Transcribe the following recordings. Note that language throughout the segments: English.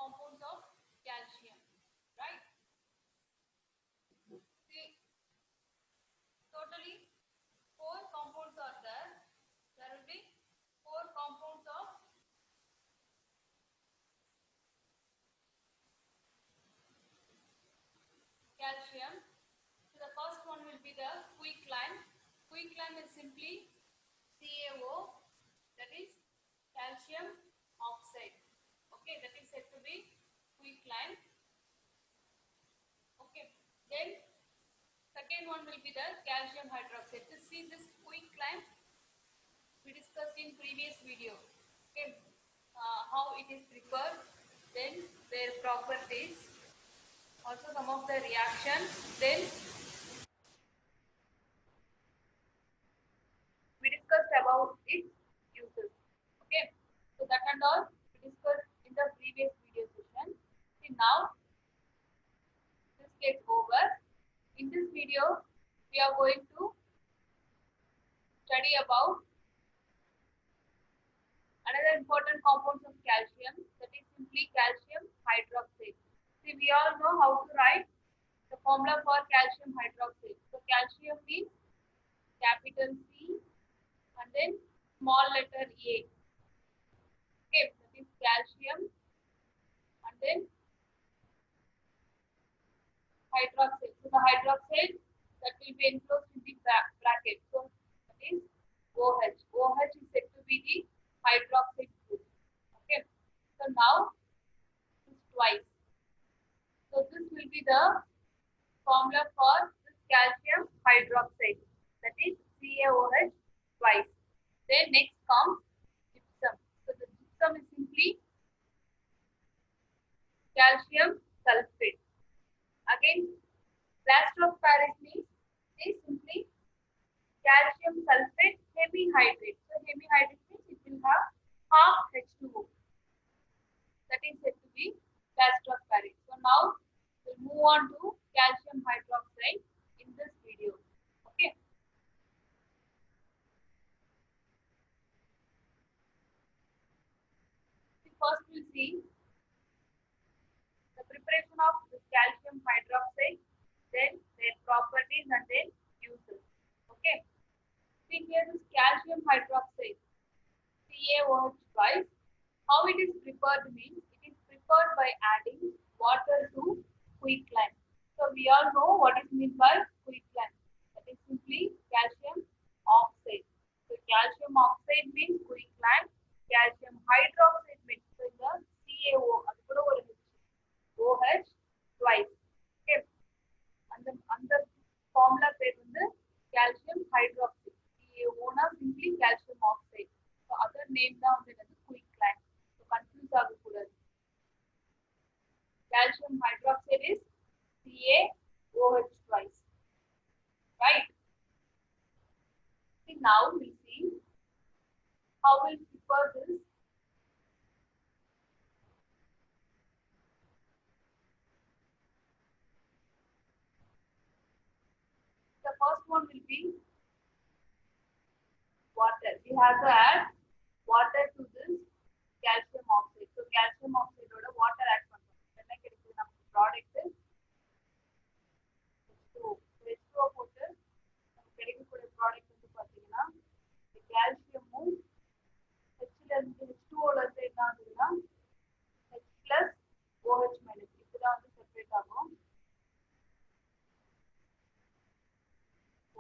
compounds of calcium, right? See, totally 4 compounds are there. There will be 4 compounds of calcium. So the first one will be the quicklime. Quicklime is simply CaO, that is calcium oxide. Okay, that is said to be quicklime. Okay, then second one will be the calcium hydroxide. To see this quicklime, we discussed in previous video. Okay, how it is prepared, then their properties, also some of the reaction, then we discussed about its uses. Okay, so that and all we discussed in the previous video session. See, now this gets over. In this video, we are going to study about another important compound of calcium, that is simply calcium hydroxide. See, we all know how to write the formula for calcium hydroxide. So calcium means capital C and then small letter A. Okay, that is calcium and then hydroxide. So the hydroxide that will be enclosed in the bracket. So that is OH. OH is said to be the hydroxide group. Okay. So now this twice. So this will be the formula for this calcium hydroxide. That is CaOH twice. Then next comes gypsum. So the gypsum is simply calcium sulfate. Again, plaster of Paris means is simply calcium sulfate hemihydrate. So hemihydrate means it will have half H2O. That is said to be plaster of Paris. So now we'll move on to calcium hydroxide in this video. Okay. First we'll see the preparation of this calcium hydroxide, then their properties and then uses. Okay. See here this calcium hydroxide, CaOH twice. How it is prepared means it is prepared by adding water to quicklime. So we all know what is meant by quicklime. That is simply calcium oxide. So calcium oxide means quicklime. Calcium hydroxide means the CaO. OH twice. Okay. And the formula pair is the calcium hydroxide. CaO na simply calcium oxide. So other name down there is quicklime. So confuse agakudadu. Calcium hydroxide is CaOH twice. Right? See, now we see how we'll prepare this. The first one will be water. We have to add water to this calcium oxide. So calcium oxide oda water add pannom. Enna kedukku namakku product H2O. H2O போட்டு நமக்கு கிடைக்கக்கூடிய product வந்து பாத்தீங்கன்னா calcium H ல இருந்து H2O ல இருந்து என்ன ஆகுதுன்னா H plus OH minus இதுதான் வந்து செப்பரேட் ஆகும்.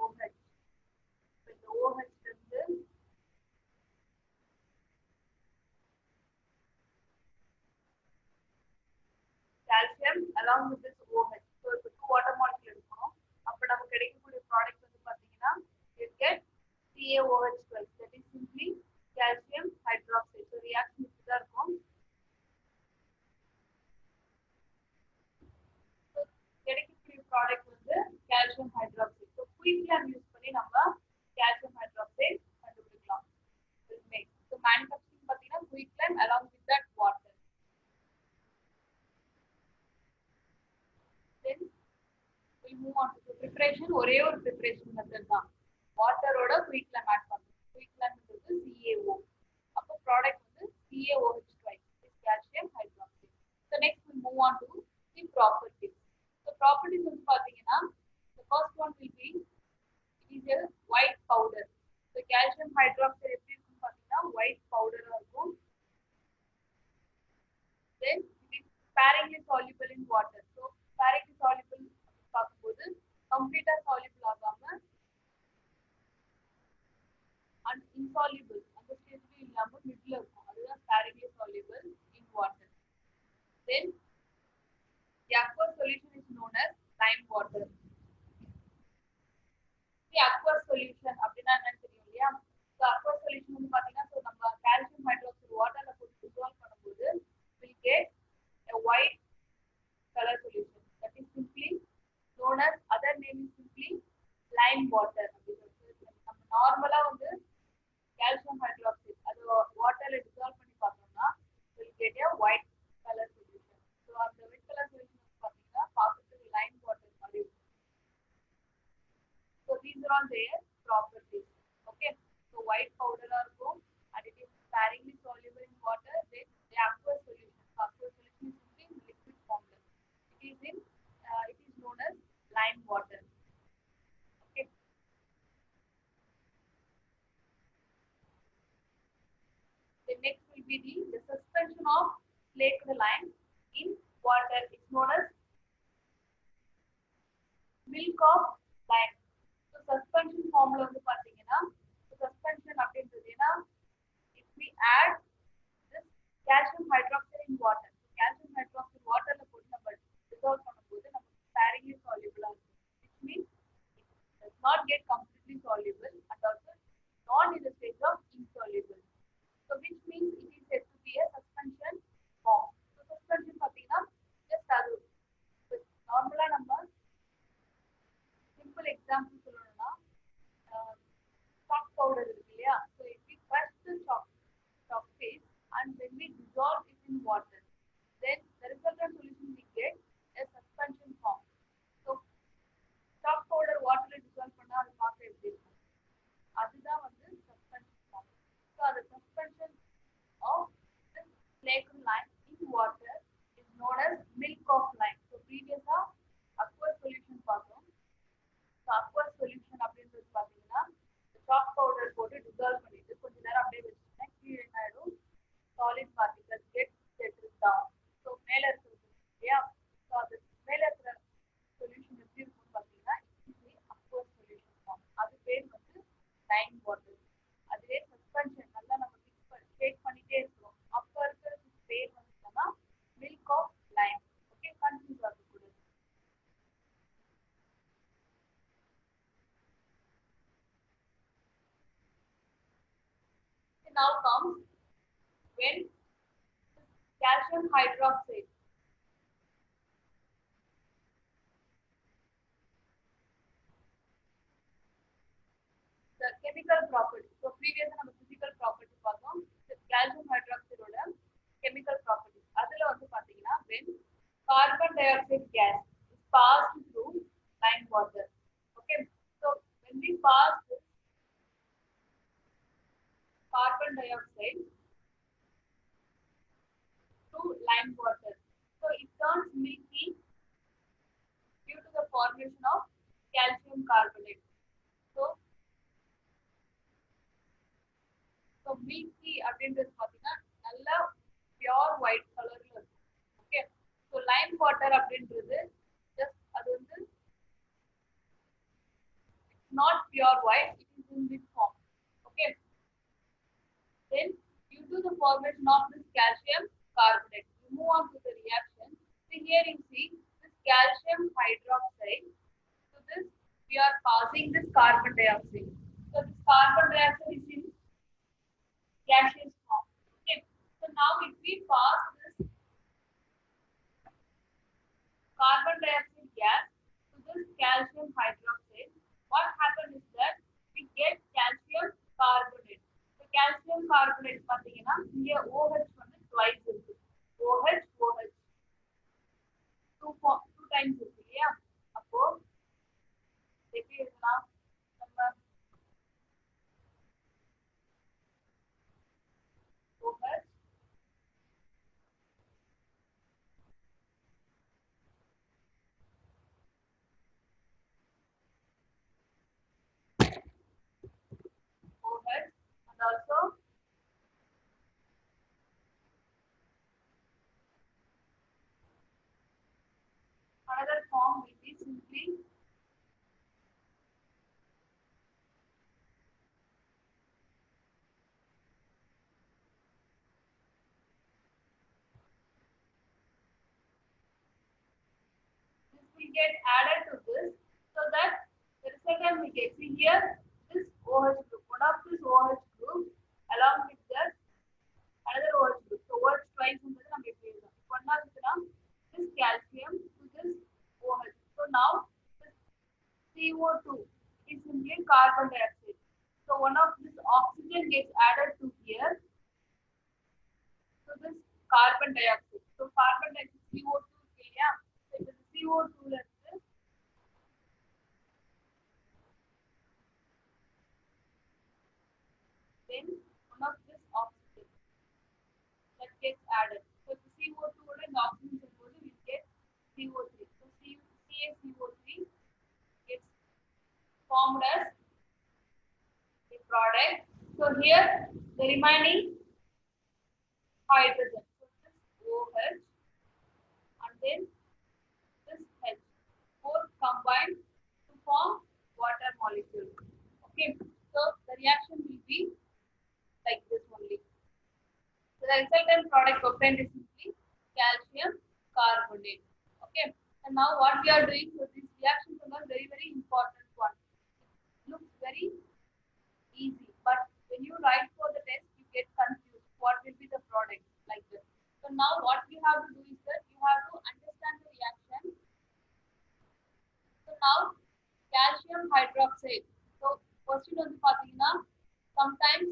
OH. இந்த OH இருந்து calcium along with this OH. So இப்போ 2 water molecule எடுக்கணும். அப்ப நமக்கு கிடைக்கக்கூடிய ப்ராடக்ட் வந்து பாத்தீங்கன்னா you get CaOH twice. That is simply calcium hydroxide. So reaction இப்படிதான் இருக்கும். So கிடைக்கக்கூடிய ப்ராடக்ட் வந்து calcium hydroxide. So quicklime use பண்ணி நம்ம calcium hydroxide கண்டுபிடிக்கலாம். So manufacturing பாத்தீங்கன்னா quicklime along with that water. Then we move on to the preparation. ஒரே ஒரு preparation method தான். Water ஓட quicklime add பண்ணணும். Quicklime is CaO. அப்போ product வந்து CaOH twice is calcium hydroxide. So properties. So properties வந்து பாத்தீங்கன்னா the first one will be it is a white powder. So calcium hydroxide எப்படி இருக்குன்னு பாத்தீங்கன்னா white powder ஆ இருக்கும். Then it is sparingly soluble in water. So sparingly soluble பார்க்கும்போது complete soluble ஆகாம and insoluble அந்த ஸ்டேஜ்ல இல்லாம மிட்ல இருக்கும். அதுதான் sparingly soluble in water. Then the aqueous solution is known as lime water. The aqueous solution அப்படினா என்னன்னு தெரியும் இல்லையா? So aqueous solution வந்து பாத்தீங்கன்னா so நம்ம calcium hydroxide waterல போட்டு dissolve பண்ணும்போது will get a white color solution. That is simply known as other name is simply lime water. நம்ம நார்மலா வந்து calcium hydroxide அது waterல dissolve பண்ணி பார்த்தோம்னா will get a white color solution. So அந்த white color solution பாத்தீங்கன்னா பார்க்கிறதுக்கு lime water மாதிரி இருக்கும். So these are all their properties. Okay. So white powder are இருக்கும் and it is sparingly soluble in water. Then the aqueous solution. Aqueous solution is simply in liquid form. It is known as lime water. Okay. The next will be the suspension of flaked lime in water. It's known as milk of lime. So suspension formula வந்து பாத்தீங்கன்னா suspension அப்படின்றதுனா if we add this calcium hydroxide in water. So calcium hydroxide waterல போட்டு நம்ம dissolve பண்ணும்போது நமக்கு sparingly soluble ஆகும். Which means it does not get completely soluble and also not in the stage of insoluble. So which means it is said to be a suspension form. So suspension பாத்தீங்கன்னா just அது நார்மலா நம்ம simple example சொல்லணும்னா chalk powder இருக்கு இல்லையா? So if we crush the chalk paste and when we dissolve it in water, then the resultant solution we get a suspension form. So chalk powder water dissolve பண்ணா அது பார்க்க எப்படி இருக்கும்? அதுதான் வந்து suspension form. So the suspension of this flaked lime in water is known as milk of lime. So previous aqueous solution பார்த்தோம். So aqueous solution அப்படின்றது பாத்தீங்கன்னா chalk powder போட்டு dissolve பண்ணிட்டு கொஞ்ச நேரம் அப்படியே வச்சிட்டா கீழே என்ன ஆயிடும் solid particles get settled down. So மேல இருக்குது இல்லையா? So அது மேல இருக்கிற solution எப்படி இருக்கும்னு பாத்தீங்கன்னா இது aqueous solution form. அது பேர் வந்து lime water. அதுவே suspension நல்லா நம்ம shake பண்ணிட்டே இருக்கோம். அப்ப இருக்கிற பேர் வந்து என்னன்னா milk of lime. Okay, confuse ஆகக்கூடாது. Now comes when calcium hydroxide the chemical property. So previous நம்ம physical property பார்த்தோம். calcium hydroxide ஓட chemical property. அதுல வந்து பாத்தீங்கன்னா when carbon dioxide gas is passed through lime water. Okay, so when we pass this carbon dioxide through lime water, so it turns milky due to the formation of calcium carbonate. So milky அப்படின்றது பாத்தீங்கன்னா நல்ல pure white கலர்ல இருக்கும். Okay, so lime water அப்படின்றது just அது வந்து not pure white, it is in this form. Okay, then due to the formation of this calcium carbonate, we move on to the reaction. So here you see this calcium hydroxide. So this we are passing this carbon dioxide. So this carbon dioxide is in gaseous form. Okay, so now if we pass this carbon dioxide gas to this calcium hydroxide, what happens is that we get calcium carbonate. So calcium carbonate பாத்தீங்கன்னா இங்க OH வந்து twice இருக்கு. OH two times இருக்கு இல்லையா? அப்போ எப்படி எழுதலாம்? நம்ம OH also another form will be simply this will get added to this so that the resultant we get. See here this OH group, one of this OH group along with that another OH group. So OH twice in the number one of this calcium to this OH. So now this CO2 is simply carbon dioxide. So one of this oxygen gets added to here. So this carbon dioxide. So carbon dioxide CO2 yeah. So it is CO2 like this. Then one of this oxygen that gets added. So the CO2 and oxygen we get CO3. So CaCO3 gets formed as the product. So here the remaining hydrogen. So this OH and then this H both combined to form water molecule. Okay, so the reaction will be like this only. So the resultant product obtained is simply calcium carbonate. Okay, and now what we are doing, so this reaction is a very important one. It looks very easy, but when you write for the test, you get confused. What will be the product like this? So now what you have to do is that you have to understand the reaction. So now calcium hydroxide. So question on the sometimes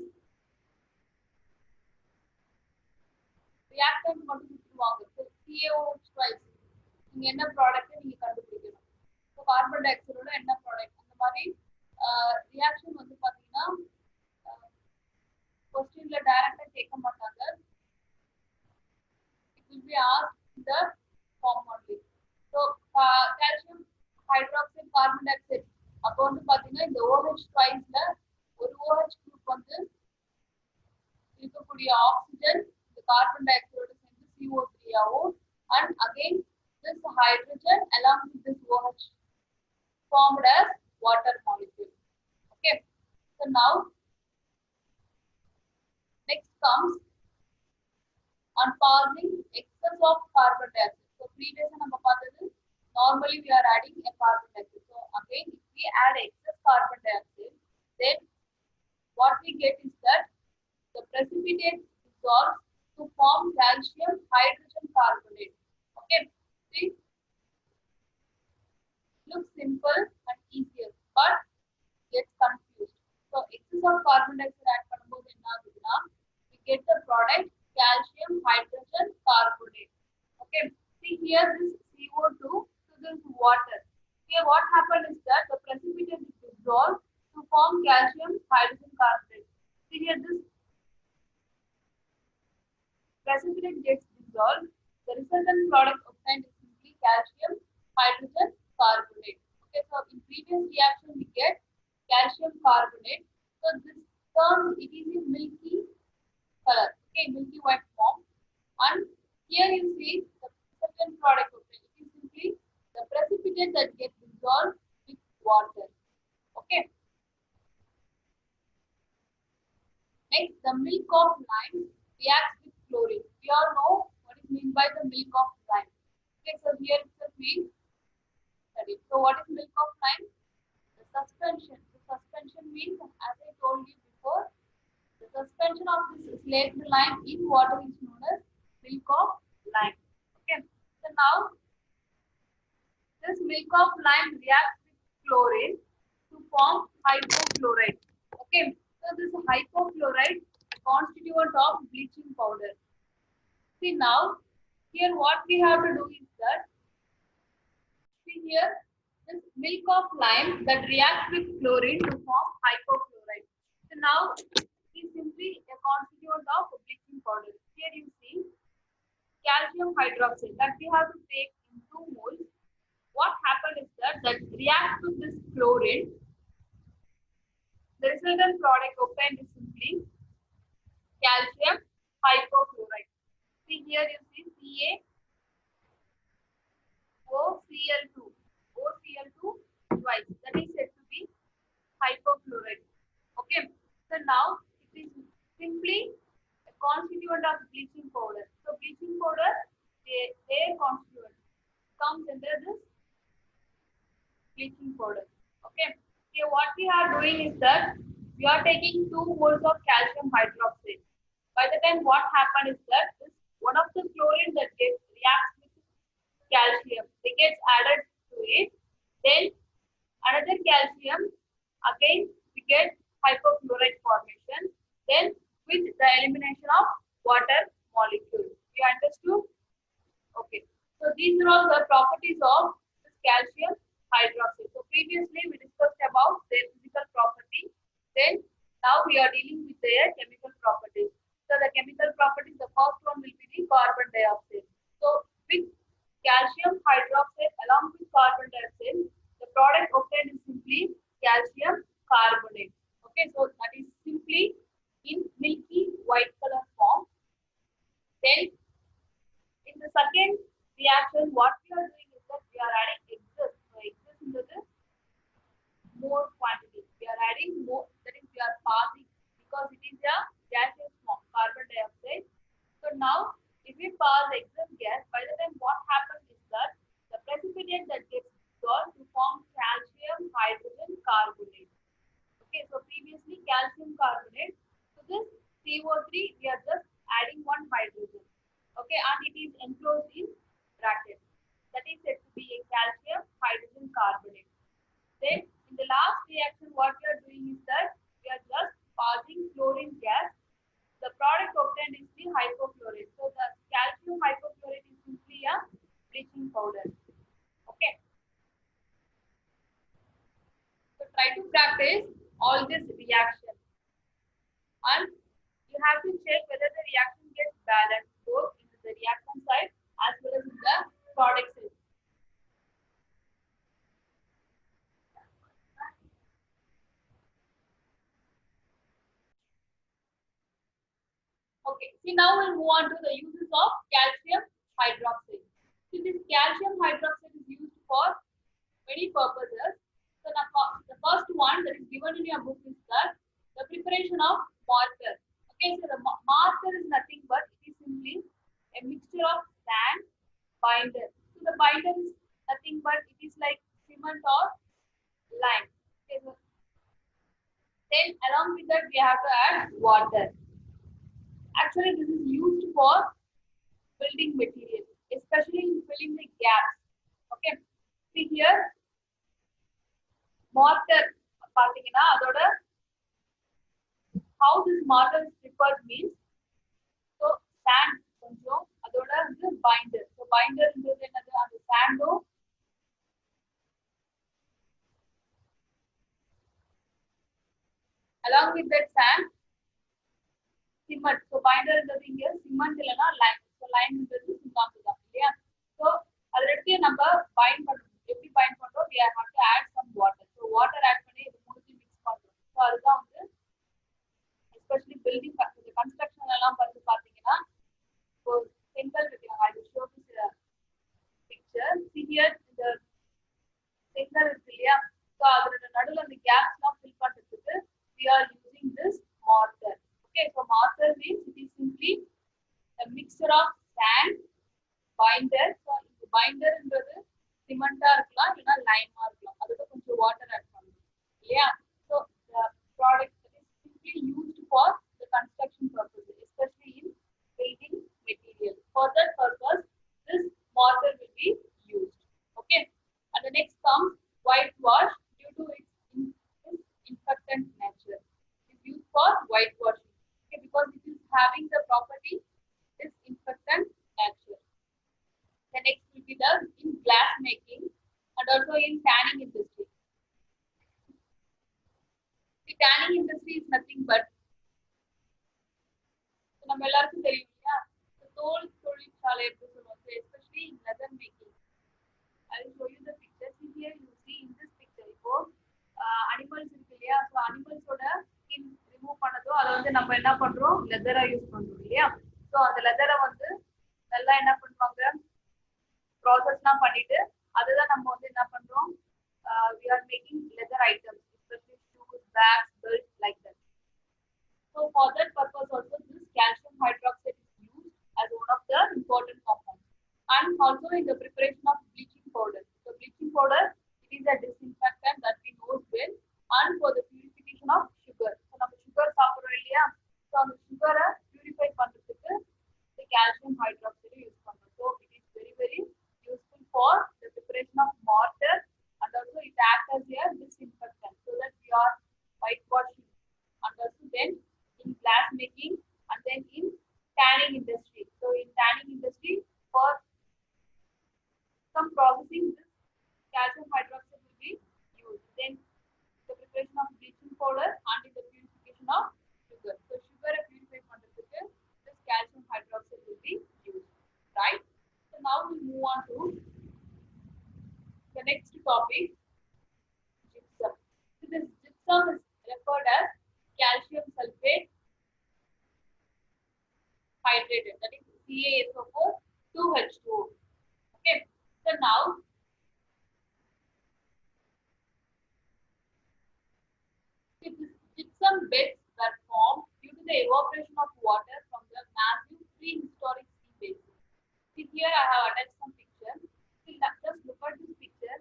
reactant மட்டும் கொடுத்துருவாங்க. So CaOH twice. நீங்க என்ன product நீங்க கண்டுபிடிக்கணும். So carbon tie ஆக்சைடோட என்ன product அந்த மாதிரி reaction வந்து பாத்தீங்கன்னா क्वेश्चनல டைரக்டா கேட்க மாட்டாங்க. It will be asked in the form only. So calcium hydroxide carbon dioxide அப்போ வந்து பாத்தீங்கன்னா இந்த OH twiceல ஒரு OH group வந்து இருக்கக்கூடிய ஆக்சிஜன் இந்த கார்பன் டை ஆக்சைடோட சேர்ந்து CO3 ஆகும் and again this hydrogen along with this OH formed as water molecule. Okay, so now next comes on passing excess of carbon dioxide. So previous நம்ம பார்த்தது normally we are adding a carbon dioxide. So again if we add excess carbon dioxide, then what we get is that the precipitate dissolves to form calcium hydrogen carbonate. Okay, see, looks simple and easier, but gets confused. So excess of carbon dioxide add பண்ணும்போது என்ன ஆகுதுன்னா we get the product calcium hydrogen carbonate. Okay, see here this CO2 to this water. Here what happened is that the precipitate is dissolved to form calcium hydrogen carbonate. See here this precipitate gets dissolved. The resultant product obtained is simply calcium hydrogen carbonate. Okay, so in previous reaction we get calcium carbonate. So this term it is in milky color. Okay, milky white form. And here you see the resultant product obtained. It is simply the precipitate that gets dissolved with water. Okay. Next, the milk of lime reacts with chlorine. We all know what is meant by the milk of lime. Okay, so here it's a field study. So what is milk of lime? The suspension. The suspension means, as I told you before, the suspension of this slaked lime in water is known as milk of lime. Okay, so now this milk of lime reacts with chlorine to form hypochlorite. Okay, so this hypochlorite constituent of bleaching powder. See now, here what we have to do is that, see here, this milk of lime that reacts with chlorine to form hypochlorite. So now, it is simply a constituent of bleaching powder. Here you see calcium hydroxide that we have to take in 2 moles. What happened is that reacts to this chlorine. The resultant product obtained is simply calcium hypochlorite. See here you see CaOCl2, OCl2 twice. That is said to be hypochlorite. Okay. So now it is simply a constituent of bleaching powder. So bleaching powder, their constituent comes under this bleaching powder. Okay. Okay. What we are doing is that we are taking 2 moles of calcium hydroxide. By the time what happened is that this one of the chlorine that gets reacts with calcium, it gets added to it. Then another calcium, again we get hypochlorite formation. Then with the elimination of water molecule. You understood? Okay. So these are all the properties of this calcium hydroxide. So previously we discussed about their physical property. Then now we are dealing with their chemical properties. So the chemical properties, the first one will be the carbon dioxide. So with calcium hydroxide along with carbon dioxide, the product obtained is simply calcium carbonate. Okay, so that is simply in milky white color form. Then in the second reaction, what we are doing is that we are adding excess. So excess into the more quantity. We are adding more, that is we are passing because it is a gaseous form, carbon dioxide. So now if we pass excess gas, by the time what happens is that the precipitate that gets dissolved to form calcium hydrogen carbonate. Okay, so previously calcium carbonate. So this CO3 we are just adding one hydrogen. Okay, and it is enclosed in bracket. That is said to be a calcium hydrogen carbonate. Then in the last reaction, what we are doing is that we are just passing chlorine gas. The product obtained is the hypochlorite. So the calcium hypochlorite is simply a bleaching powder. Okay. So try to practice all this reaction. And you have to check whether the reaction gets balanced both in the reaction side as well as in the product side. Okay, see now we'll move on to the uses of calcium hydroxide. See, this calcium hydroxide is used for many purposes. So the first one that is given in your book is that the preparation of mortar. Okay, so the mortar is nothing but it is simply a mixture of sand, binder. So the binder is nothing but it is like cement or lime. Okay, so then along with that we have to add water. Actually, this is used for building material, especially in filling the gaps. Okay, see here, mortar பார்த்தீங்கன்னா அதோட how this mortar is prepared means, so sand கொஞ்சம் அதோட வந்து binder. So binder ன்றது என்னது அந்த sand along with that sand cement. So binder ன்றது இங்க cement இல்லனா lime. So lime ன்றது சுண்ணாம்பு தான் இல்லையா? So அதுல எடுத்து நம்ம bind பண்ணணும். எப்படி bind பண்றோம்? We have to add some water. So water add பண்ணி இது மூணுத்தையும் mix பண்றோம். So அதுதான் வந்து especially building construction எல்லாம் வந்து பாத்தீங்கன்னா இப்போ செங்கல் வைக்கிறாங்க. I will show this picture. See here the செங்கல் இருக்கு இல்லையா? So அதோட நடுவுல அந்த gaps எல்லாம் fill பண்றதுக்கு we are using this mortar. Okay, so mortar means it is simply a mixture of sand, binder. So இந்த binder ன்றது சிமெண்டா இருக்கலாம் இல்லனா லைமா இருக்கலாம். அதுக்கு கொஞ்சம் வாட்டர் ஆட் பண்ணணும் இல்லையா? So the product is simply used for the construction purposes, especially in building material. For that purpose, this mortar will be used. Okay, and the next comes whitewash due to its infectant nature. It is used for whitewashing. Okay, because it is having the property is infectant nature. The next will be the in glass making and also in tanning industry. The tanning industry is nothing but நம்ம எல்லாருக்கும் தெரியும் இல்லையா? தோல் தொழிற்சாலை எப்படி சொல்லுவோம், especially in leather making. I will show you the picture. See here you see in this picture இப்போ animals இருக்கு இல்லையா? So animals ஓட skin ரிமூவ் பண்ணதோ அதை வந்து நம்ம என்ன பண்றோம், லெதரா யூஸ் பண்றோம் இல்லையா. ஸோ அந்த லெதரை வந்து நல்லா என்ன பண்ணுவாங்க, ப்ராசஸ்லாம் பண்ணிட்டு அதுதான் நம்ம வந்து என்ன பண்றோம், we are making leather items, especially shoes, bags, belts, like that. So for that purpose also this calcium hydroxide is used as one of the important compounds. And also in the preparation of bleaching powder. So bleaching powder, it is a disinfectant that we know well, and for the purification of sugar. So நம்ம sugar சாப்பிடுறோம் இல்லையா, so அந்த sugar purify பண்றதுக்கு the calcium hydroxide use பண்றோம். So it is very useful for the preparation of mortar, and also it acts as a disinfectant so that we are whitewashing, and also then in glass making, and then in tanning industry. So in tanning industry, for some processing, this calcium hydroxide will be used. Then the preparation of bleaching powder and in the purification of sugar. So sugar purify பண்றதுக்கு this calcium hydroxide will be used, right? So now we move on to the next topic, gypsum. So this gypsum is referred as calcium sulfate hydrated, that is CaSO4 2H2O. Okay, so now this gypsum beds were formed due to the evaporation of water from the massive prehistoric sea basin. See here I have attached some pictures. Just look at this picture.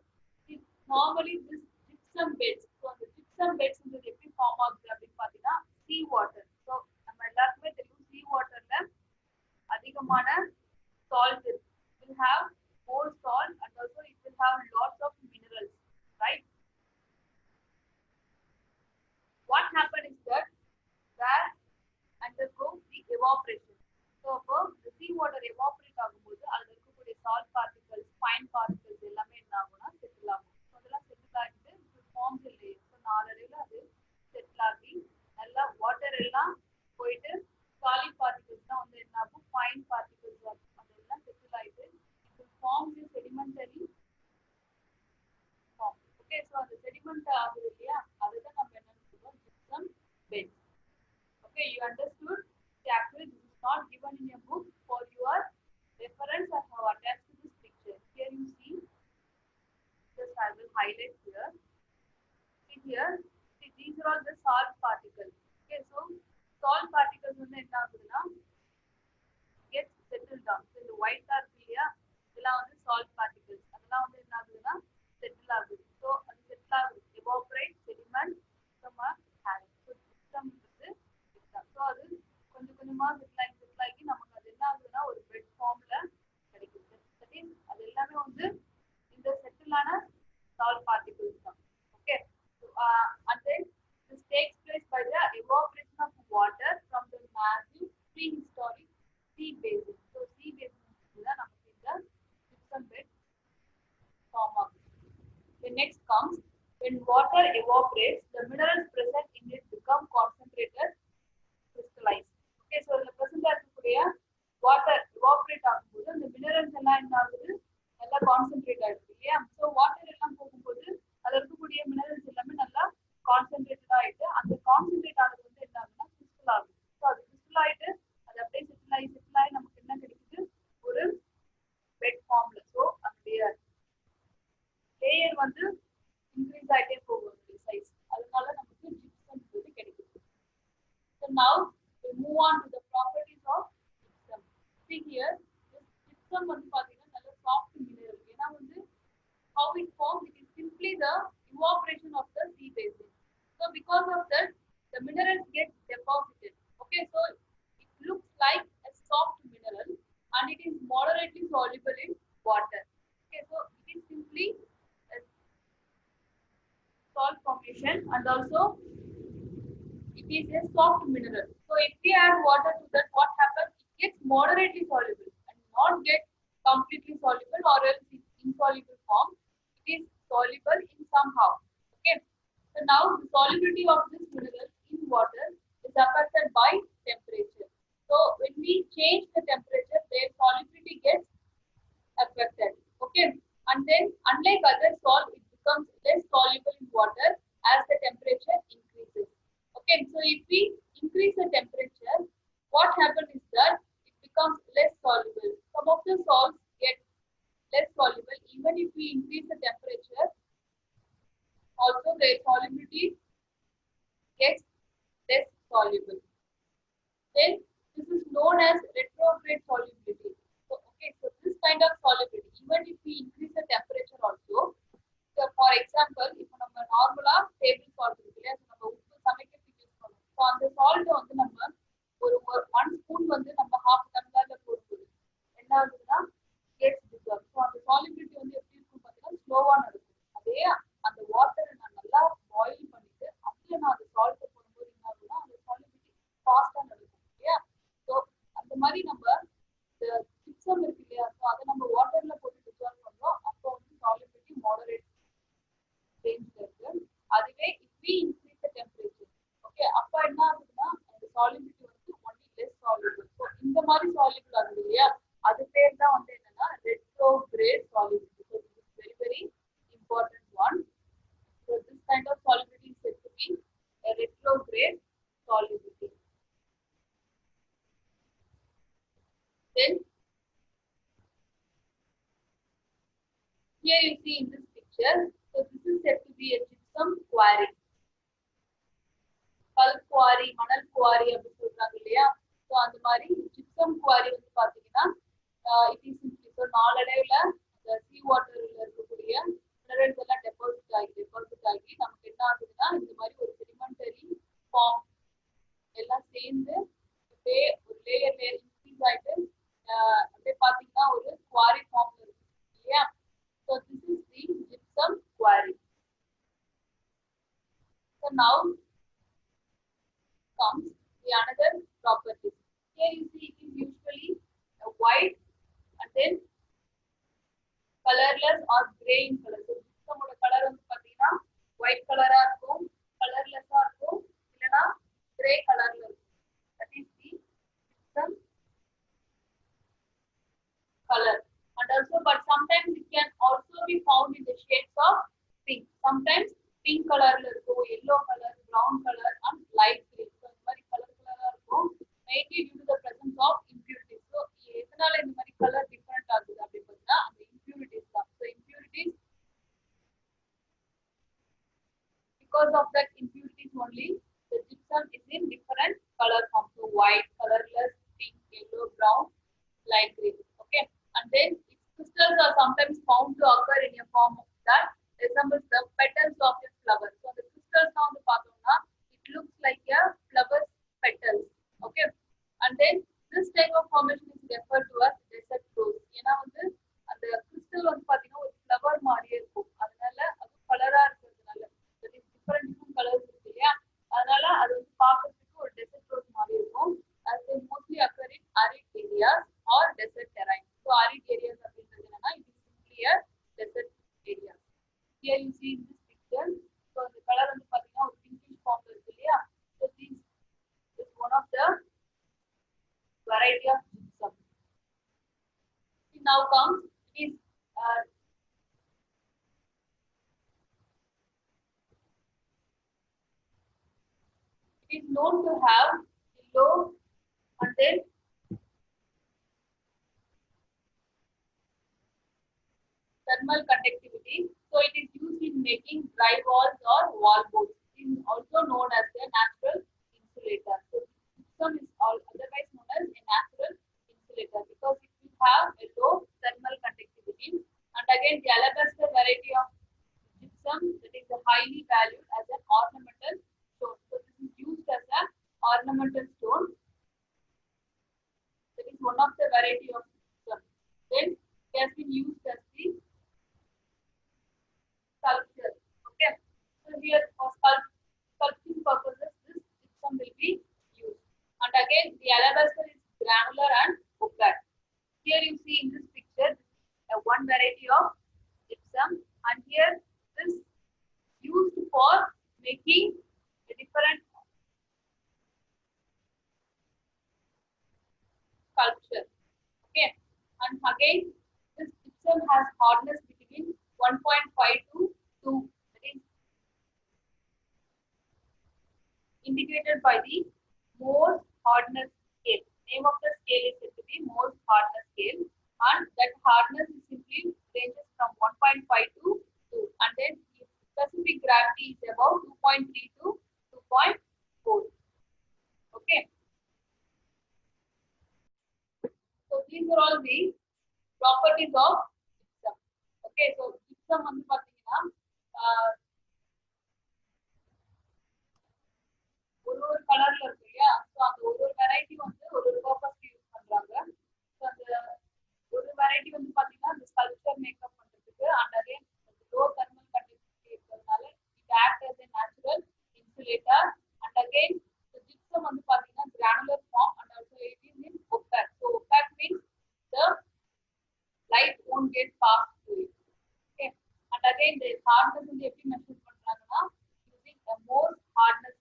See, normally this gypsum beds, so the gypsum beds in the எப்படி form ஆகுது அப்படின்னு பார்த்தீங்கன்னா sea water. So நம்ம எல்லாருக்குமே தெரியும் sea waterல அதிகமான salt will have more salt, and also it will have lots of minerals, right? What happened is that there undergo the evaporation. So the sea water evaporate ஆகும்போது அதுல இருக்கக்கூடிய salt particles, fine particles எல்லாமே என்ன ஆகும்னா settle ஆகும். So அதெல்லாம் settle ஆகிட்டு forms இல்லை. ஸோ நாளடைவில் அது செட்டில் ஆகி நல்லா வாட்டர் எல்லாம் போயிட்டு சாலிட் பார்ட்டிகல்ஸ் தான் வந்து என்ன ஆகும், ஃபைன் பார்ட்டிகல்ஸ் அதெல்லாம் செட்டில் ஆகிட்டு it forms a sedimentary form. Okay, so அந்த sediment ஆகுது இல்லையா, அதுதான் நம்ம என்ன சொல்றோம், gypsum bed. Okay, you understood? See, actually this is not given in a book. For your reference I have attached to this picture. Here you see, just I will highlight here. See here, see these are all the salt particles. Okay, so salt particles வந்து என்ன ஆகுதுன்னா get settled down. So இந்த white are clear, இதெல்லாம் வந்து salt particles, அதெல்லாம் வந்து என்ன ஆகுதுன்னா settle ஆகுது. So அது settle ஆகுது, evaporate, sediment, நம்ம have. So gypsum வந்து ஸோ அது கொஞ்சம் கொஞ்சமா செட்டில் ஆகி நமக்கு அது என்ன ஆகுதுன்னா ஒரு பெட் ஃபார்ம்ல கிடைக்குது. தட் இஸ் அது எல்லாமே வந்து இந்த செட்டிலான சால்ட் பார்ட்டிகல்ஸ் தான். Okay, and then this takes place by the evaporation of water from the massive prehistoric sea basin. So sea basin தான் நமக்கு இந்த gypsum bed form ஆகுது. The next comes when water evaporates, the minerals present in it become concentrated, crystallized. Okay, so the present இருக்கக்கூடிய water evaporate ஆகும்போது அந்த minerals எல்லாம் என்ன ஆகுது, நல்லா கான்சென்ட்ரேட் ஆயிடுது இல்லையா. ஸோ வாட்டர் எல்லாம் போகும்போது அதில் இருக்கக்கூடிய மினரல்ஸ் எல்லாமே நல்லா கான்சென்ட்ரேட்டட் ஆயிட்டு அந்த கான்சென்ட்ரேட் ஆனது வந்து என்ன ஆகுதுன்னா கிறிஸ்டல் ஆகுது. ஸோ அது கிறிஸ்டல் ஆயிட்டு அது அப்படியே செட்டில் ஆகி நமக்கு என்ன கிடைக்குது, ஒரு பெட் ஃபார்ம்ல. ஸோ அதனுடைய லேயர் வந்து இன்க்ரீஸ் ஆகிட்டே போகும் சைஸ், அதனால நமக்கு ஜிப்சம் வந்து கிடைக்குது. So now we move on to the properties of gypsum. See here, this gypsum வந்து பாத்தீங்கன்னா நல்ல soft mineral. ஏன்னா வந்து how it forms, it is simply the evaporation of the sea basin. So because of that, the minerals get deposited. Okay, so it looks like a soft mineral and it is moderately soluble in water. Okay, so it is simply a salt formation, and also it is a soft mineral. So if we add water to that, what happens? It gets moderately soluble and not get completely soluble or else in insoluble form. It is soluble in somehow. Okay. So now the solubility of this mineral in water is affected by temperature. So when we change the temperature, their solubility gets affected. Okay. And then unlike other salt, it becomes less soluble in water as the temperature increases. Okay, so if we increase the temperature, what happens is that it becomes less soluble. Some of the salts get less soluble. Even if we increase the temperature, also the solubility gets less soluble. Then this is known as retrograde solubility. So okay, so this kind of solubility, even if we increase the temperature also, so for example, if நம்ம நார்மலா table salt இருக்கு இல்லையா, நம்ம உப்பு சமைக்கிறதுக்கு use பண்ணுவோம். So அந்த salt வந்து நம்ம ஒரு 1 ஸ்பூன் வந்து நம்ம ஹாஃப் டம்ளர்ல போடும்போது என்ன ஆகுதுன்னா கேட்ஸ் டிசால்வ். ஸோ அந்த சாலிபிலிட்டி வந்து எப்படி இருக்கும் பார்த்தீங்கன்னா ஸ்லோவா நடக்கும். அதே அந்த வாட்டரை நான் நல்லா பாயில் பண்ணிட்டு அப்படியே நான் அந்த சால்ட்டை போடும்போது என்ன ஆகுதுன்னா அந்த சாலிபிலிட்டி ஃபாஸ்டா நடக்கும் இல்லையா. ஸோ அந்த மாதிரி நம்ம இந்த ஜிப்சம் இருக்கு இல்லையா, ஸோ அதை நம்ம வாட்டர்ல போட்டு டிசால்வ் பண்றோம். அப்போ வந்து சாலிபிலிட்டி மாடரேட் ரேஞ்ச்ல இருக்கு. அதுவே if we increase the temperature, okay, அப்ப என்ன ஆகுதுன்னா அந்த solubility வந்து only less soluble. So இந்த மாதிரி soluble ஆகுது இல்லையா, அது பேர் தான் வந்து என்னன்னா retrograde solubility. So this is very very important one. So this kind of solubility is said to be a retrograde solubility. Then here you see in this picture, so this is said to be a gypsum quarry. கல் quarry, மணல் quarry அப்படி சொல்றாங்க இல்லையா. So அந்த மாதிரி gypsum quarry வந்து பாத்தீங்கன்னா it is இப்போ நாளடைவுல அந்த சீ வாட்டர்ல இருக்கக்கூடிய மினரல்ஸ் எல்லாம் டெபாசிட் ஆகி நமக்கு என்ன ஆகுதுன்னா இந்த மாதிரி ஒரு செடிமெண்டரி ஃபார்ம் எல்லாம் சேர்ந்து அப்படியே ஒரு லேயர் இன்க்ரீஸ் ஆயிட்டு அப்படியே பாத்தீங்கன்னா ஒரு குவாரி ஃபார்ம் இருக்கு இல்லையா. So this is the gypsum quarry. So now comes the another property. Here you see it is usually a white and then colorless or gray in color. So gypsum oda color வந்து பாத்தீங்கன்னா white color-ஆ இருக்கும், colorless-ஆ இருக்கும், இல்லனா gray color-ல இருக்கும். That is the gypsum color. And also, but sometimes it can also be found in the shades of pink. Sometimes pink color-ல இருக்கும், yellow color, brown color and light green. So இந்த மாதிரி color-ஆ இருக்கும். Mainly due to the presence of impurities. So எதனால இந்த மாதிரி color different ஆகுது அப்படி பார்த்தா அந்த impurities தான். So impurities, because of that impurities only the gypsum is in different color forms. So white, colorless, pink, yellow, brown, light green. Okay, and then its crystals are sometimes found to occur in a form that resembles the petals of a flower. So the crystals now the பார்த்தோம்னா it looks like a flower petals. Okay, and then this type of formation is referred to as desert rose. ஏனா வந்து அந்த crystal வந்து பாத்தீங்கன்னா ஒரு flower மாதிரியே இருக்கும். அதனால அது கலரா இருக்கிறதுனால different colors இருக்கு இல்லையா, அதனால அது வந்து பார்க்கிறதுக்கு ஒரு desert rose மாதிரி இருக்கும். As they mostly occur in arid areas or desert terrain. So arid areas அப்படின்றது என்னன்னா it is simply a desert area. Here you see in this picture, so the color வந்து பாத்தீங்கன்னா ஒரு pinkish form இருக்கு இல்லையா. So this is one of the variety of gypsum. Now comes is it is known to have low and then thermal conductivity. So it is used in making drywalls or wallboards. It is also known as a natural insulator. So gypsum is otherwise known as a natural insulator because it will have a low thermal conductivity. And again, the alabaster variety of gypsum that is highly valued as an ornamental stone. So this is used as an ornamental stone. That is one of the variety of gypsum. Then it has been used as the sculpture. Okay, so here for sculpting purposes this gypsum will be used. And again the alabaster is granular and opaque. Here you see in this picture one variety of gypsum, and here this used for making a different sculpture. Okay, and again this gypsum has hardness between 1.5 to 2. That is, indicated by the Morse hardness scale. Name of the scale is said to be Morse hardness scale, and that hardness is simply ranges from 1.5 to 2, and then the specific gravity is about 2.3 to 2.4. Okay. So these are all the properties of gypsum. Okay, so gypsum வந்து பாத்தீங்கன்னா ஒரு கலர்ல இருக்கு இல்லையா, so அந்த ஒரு variety வந்து ஒரு பர்பஸ்க்கு யூஸ் பண்றாங்க. ஸோ அந்த ஒரு வெரைட்டி வந்து பாத்தீங்கன்னா இந்த ஸ்கல்ப்சர் மேக்கப் பண்றதுக்கு, and again low thermal conductivity இருக்கிறதுனால it act as a natural insulator, and again the gypsum வந்து பாத்தீங்கன்னா granular form and also it is in opaque. So opaque means the light won't get passed through it. Okay, and again the hardness வந்து எப்படி measure பண்றாங்கன்னா using a Morse hardness